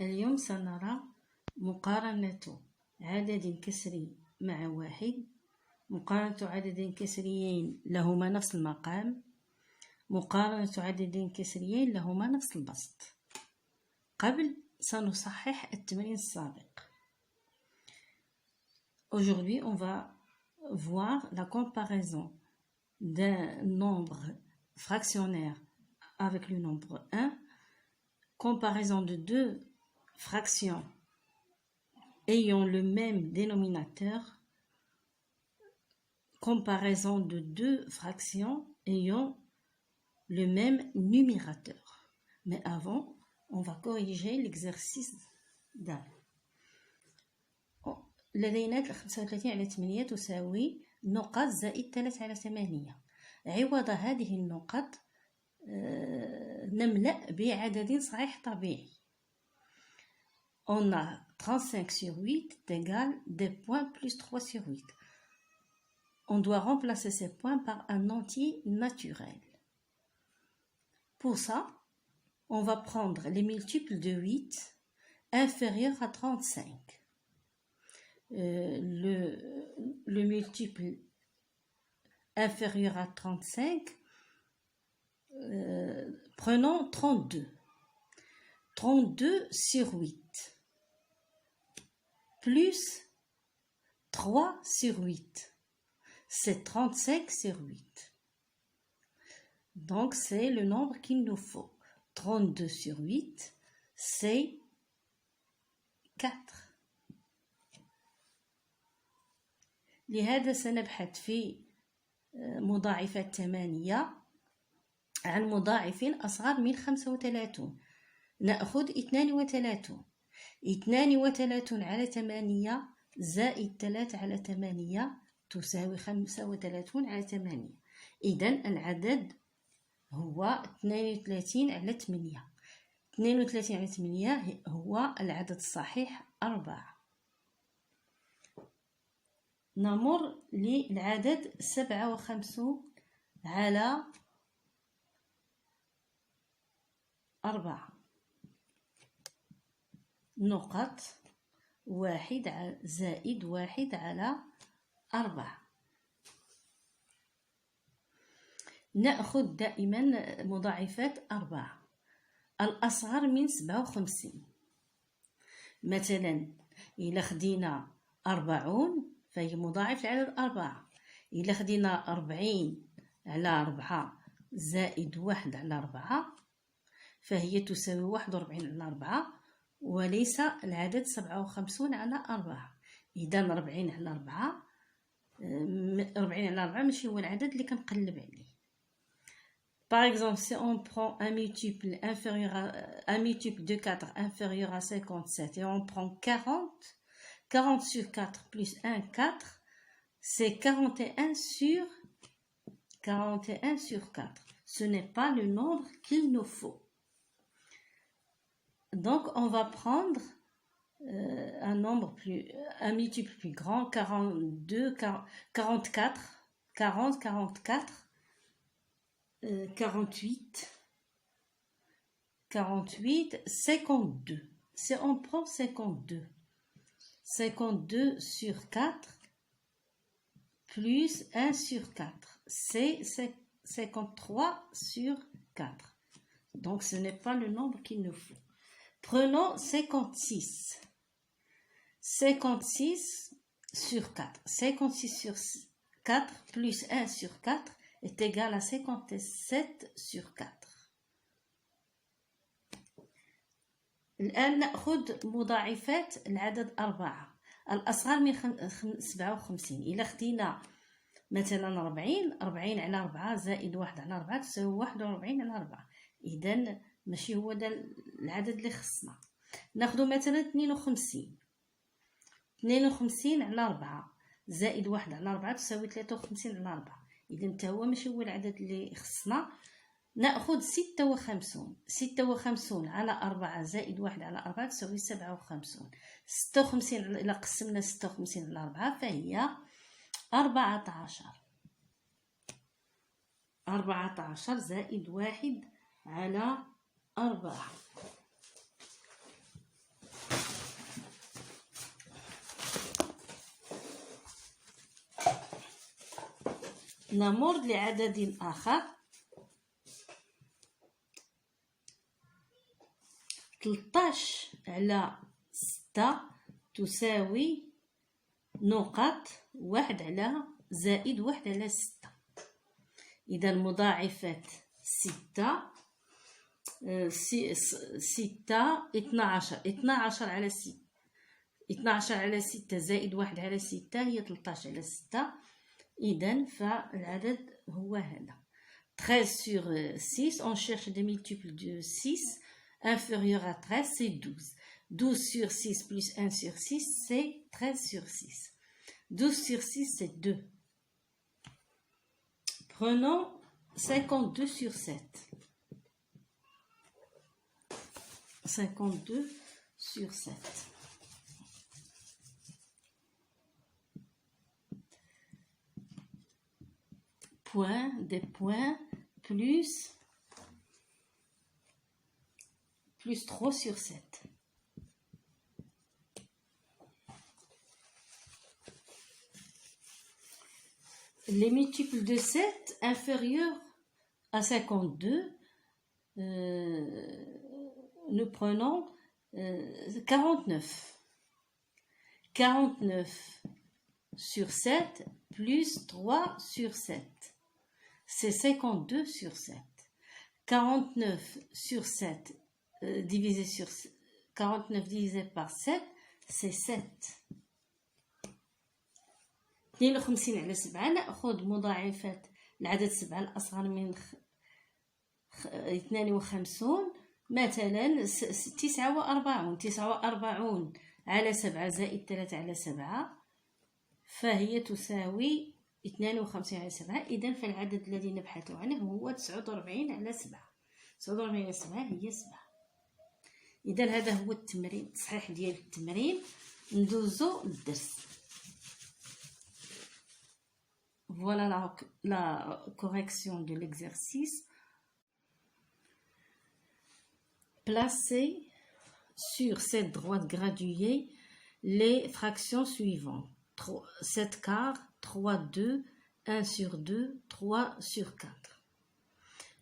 اليوم سنرى مقارنة عدد كسري مع واحد، مقارنة عدد كسريين لهما نفس المقام، مقارنة عدد كسريين لهما نفس البسط. قبل سنصحح التمرين السابق. Aujourd'hui, on va voir la comparaison d'un nombre fractionnaire avec le nombre 1, comparaison de deux fractions ayant le même dénominateur, comparaison de deux fractions ayant le même numérateur. Mais avant, on va corriger l'exercice d'A. لدينا 35 على 8 تساوي نقط زائد 3 على 8. عوض هذه النقط نملأ بعدد صحيح طبيعي. On a 35 sur 8 égale des points plus 3 sur 8. On doit remplacer ces points par un entier naturel. Pour ça, on va prendre les multiples de 8 inférieurs à 35. Le multiple inférieur à 35, prenons 32. 32 sur 8 plus 3 sur 8, c'est 35 sur 8. Donc c'est le nombre qu'il nous faut. 32 sur 8, c'est 4. لهذا سنبحث في مضاعفات 8 عن مضاعف أصغر من 35. نأخذ 32. 32 على 8 زائد 3 على 8 تساوي 35 على 8. إذن العدد هو 32 على 8. 32 على 8 هو العدد الصحيح 4. نمر للعدد 57 على 4. نقط 1 زائد 1 على 4. نأخذ دائما مضاعفات 4 الأصغر من 57. مثلا إلا خدينا 40 فهي مضاعف لعدد 4. إلا خدينا 40 على 4 زائد 1 على 4 فهي تساوي 41 على 4 وليس العدد 57 على 4. إذا 40 على 4 ماشي هو العدد اللي كنقلب عليه. Par exemple, si on prend un multiple de 4 inférieur à 57 et on prend 40, 40 sur 4 plus 1, 4, c'est 41 sur 4. Ce n'est pas le nombre qu'il nous faut. Donc, on va prendre un multiple plus grand, 42, 44, 40, 44, 48, 52. Si on prend 52 sur 4 plus 1 sur 4, c'est 53 sur 4. Donc, ce n'est pas le nombre qu'il nous faut. Prenons 56. 56 sur 4. 56 sur 4 plus 1 sur 4 est égal à 57 sur 4. الآن نأخذ مضاعفات العدد 4 الأصغر من 57. إلا خدينا مثلا 40 على 4 زائد 1 على 4 تساوي 41 على 4. إذن ماشي هو ده العدد اللي خصنا. ناخذ مثلا 52 على 4 زائد 1 على 4 تساوي 53 على 4. إذا حتى هو ماشي هو العدد اللي خصنا. نأخذ 56 على 4 زائد 1 على 4 تساوي 57. 56 إلا قسمنا 56 على 4 فهي 14 زائد 1 على 4. نمر لعدد آخر. 13 على 6 تساوي نقط 1 على زائد 1 على 6. إذا مضاعفات 6 12 على 6 12 على 6 زائد 1 على 6 هي 13 على 6. إذا فالعدد هو هذا 13 sur 6. On cherche des multiples de 6 inférieurs à 13, c'est 12. 12 sur 6 plus 1 sur 6, c'est 13 sur 6. 12 sur 6, c'est 2. Prenons 52 sur 7. 52 sur 7. Points, des points, plus 3 sur 7. Les multiples de 7 inférieurs à 52, nous prenons 49. 49 sur 7 plus 3 sur 7. C'est 52 sur 7. 49 sur 7 divisé sur 49 divisé par 7, c'est 7. 52 على 7 نأخذ مضاعفات العدد 7 الأصغر من 52. مثلا 49. 49 على 7 زائد 3 على 7 فهي تساوي 52 على 7. إذن فالعدد الذي نبحث عنه هو 49 على 7. 49 على 7 هي 7. إذن هذا هو التمرين التصحيح ديال التمرين. ندوزو للدرس. Voilà la correction de l'exercice. Placez sur cette droite graduée les fractions suivantes. 7 quarts, 3/2, 1 sur 2, 3 sur 4.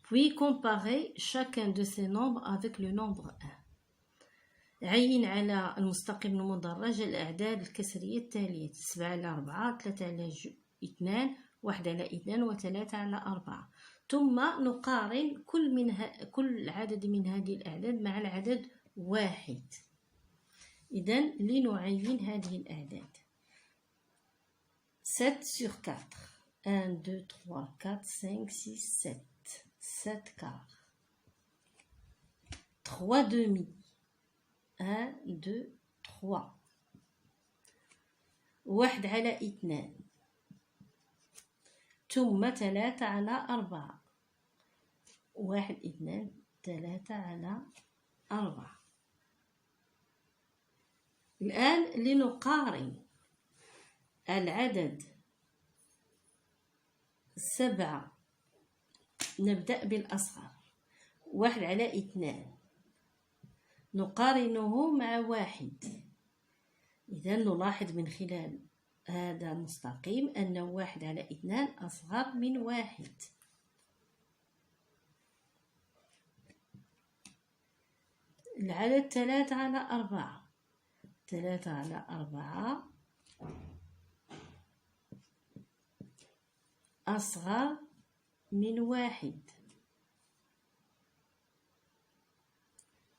Puis comparez chacun de ces nombres avec le nombre 1. عين على المستقيم المدرج الأعداد الكسرية التالية: 7 على 4، 3 على 2، 1 على 2 و3 على 4. ثم نقارن كل عدد من هذه الأعداد مع العدد 1. إذن لنعين هذه الأعداد: 7 sur 4. 1 2 3 4 5 6 7. 7 quarts. 3 demi. 1 2 3. 1 على 2. ثم 3 على 4. 1 2 3 على 4. الآن لنقارن العدد 7. نبدأ بالأصغر. 1 على 2 نقارنه مع 1. إذا نلاحظ من خلال هذا المستقيم أن 1 على 2 أصغر من 1. العدد 3 على 4. 3 على 4 أصغر من 1.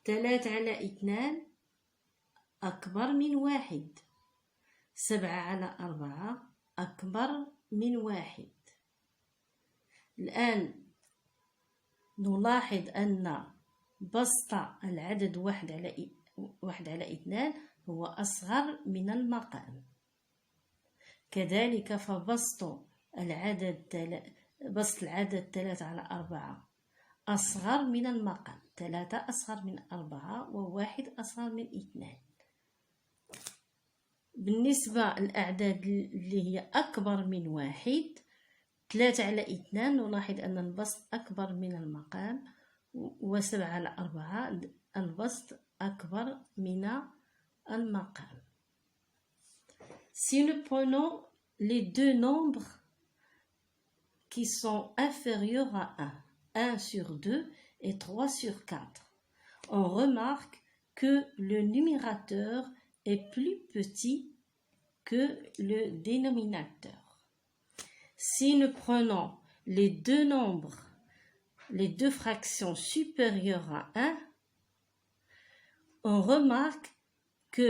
3 على 2 أكبر من 1. 7 على 4 أكبر من 1. الآن نلاحظ أن بسط العدد 1 على 2 هو أصغر من المقام. كذلك فبسط العدد 3 على 4 أصغر من المقام. 3 أصغر من 4 و1 أصغر من 2. بالنسبة للأعداد اللي هي أكبر من 1، 3 على 2 نلاحظ أن البسط أكبر من المقام، و7 على 4 البسط أكبر من المقام. Si nous prenons les deux nombres qui sont inférieurs à 1 sur 2 et 3 sur 4. On remarque que le numérateur est plus petit que le dénominateur. Si nous prenons les deux nombres, les deux fractions supérieures à 1, on remarque que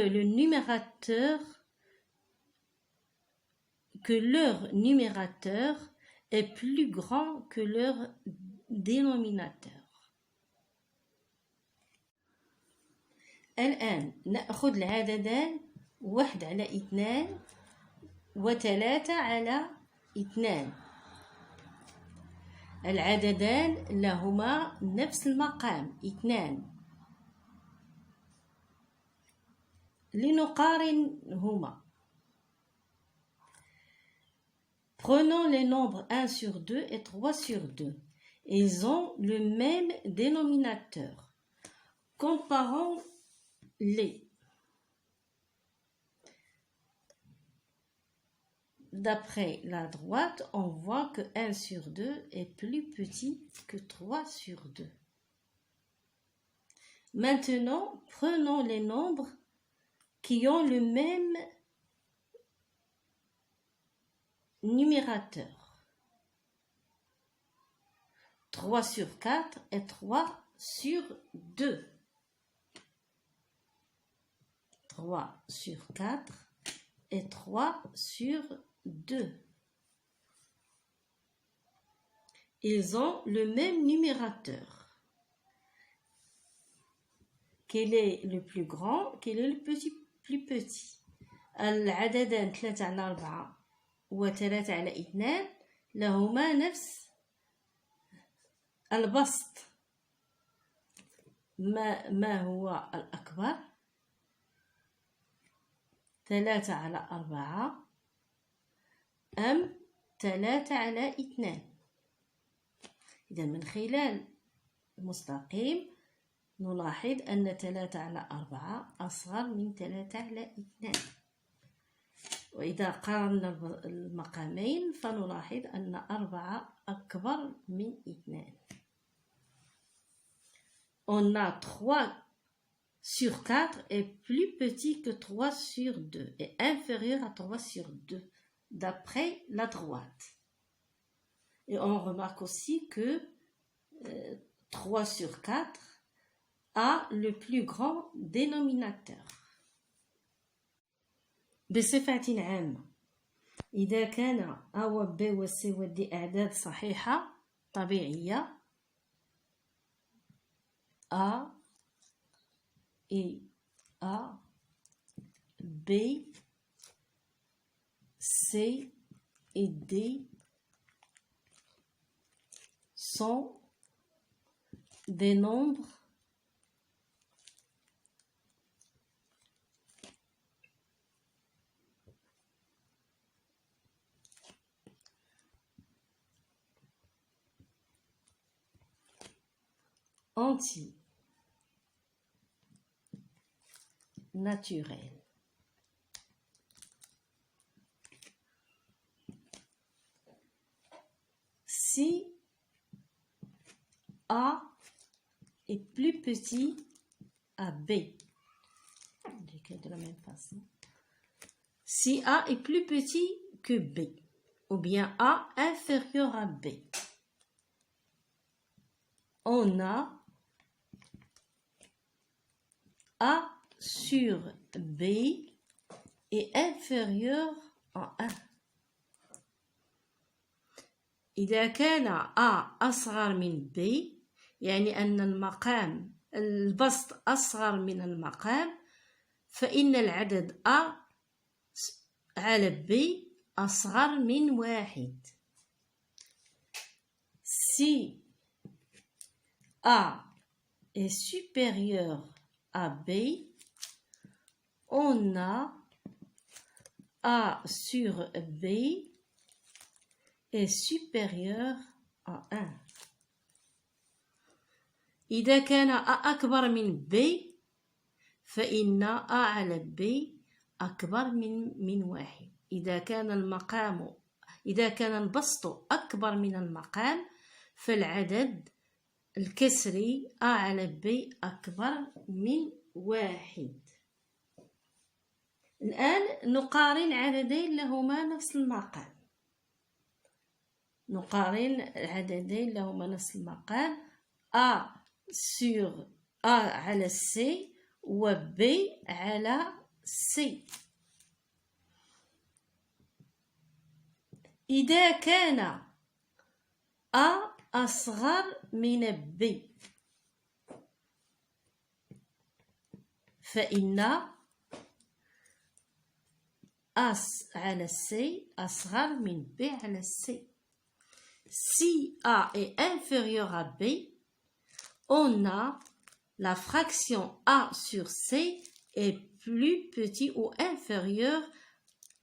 leur numérateur est plus grand que leur dénominateur. الآن نأخذ العددان 1 على 2 و3 على 2. العددان لهما نفس المقام 2. لنقارنهما. Prenons les nombres 1 sur 2 et 3 sur 2. Ils ont le même dénominateur. Comparons-les. D'après la droite, on voit que 1 sur 2 est plus petit que 3 sur 2. Maintenant, prenons les nombres qui ont le même numérateur. 3 sur 4 et 3 sur 2. 3 sur 4 et 3 sur 2. Ils ont le même numérateur. Quel est le plus grand? Quel est le plus petit? العددان 3 على 4 و3 على 2 لهما نفس البسط. ما هو الأكبر؟ 3 على 4 أم 3 على 2؟ إذا من خلال المستقيم نلاحظ أن 3 على 4 أصغر من 3 على 2. وإذا قارنا المقامين فنلاحظ أن 4 أكبر من 2. On a 3 sur 4 est plus petit que 3 sur 2 et inférieur à 3 sur 2, d'après la droite. Et on remarque aussi que 3 sur 4 a le plus grand dénominateur. بصفة عامة، إذا كان A و B و C و D أعداد صحيحة طبيعية A et A, B, C et D sont des nombres entiers. Naturel. Si A est plus petit à B, j'écris de la même façon. Si A est plus petit que B, ou bien A inférieur à B, on a A sur B est inférieur à 1. إذا كان A أصغر من B يعني أن المقام البسط أصغر من المقام، فإن العدد A على B أصغر من 1. Si A est supérieur à B, on a A sur B est supérieur à 1. إذا كان A أكبر من B فإن A على B أكبر من 1. إذا كان المقام إذا كان البسط أكبر من المقام فالعدد الكسري A على B أكبر من 1. الآن نقارن عددين لهما نفس المقام. نقارن عددين لهما نفس المقام A sur A على C و B على C. إذا كان A أصغر من B فإن A على C أصغر من B على C. Si A est inférieur à B, on a la fraction A sur C est plus petit ou inférieur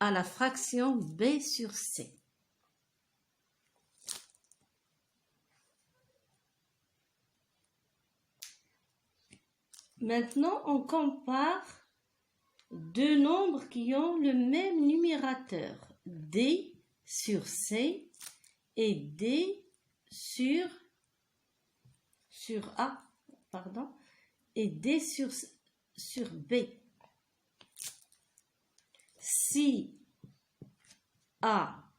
à la fraction B sur C. Maintenant, on compare deux nombres qui ont le même numérateur, D sur C et D sur A, et D sur B. Si A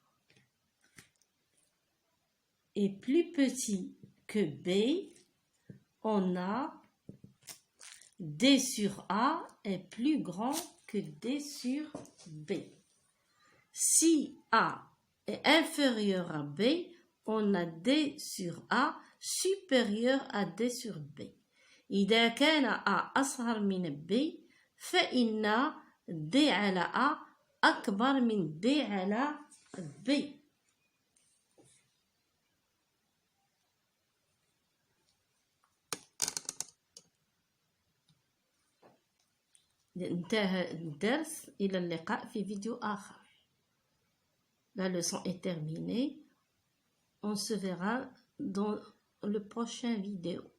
est plus petit que B, on a D sur A est plus grand que D sur B. Si A est inférieur à B, on a D sur A supérieur à D sur B. إذا كان A أصغر من B فإن D على A أكبر من D على B. انتهى الدرس. إلى اللقاء في فيديو آخر. La leçon est terminée. On se verra dans le prochain vidéo.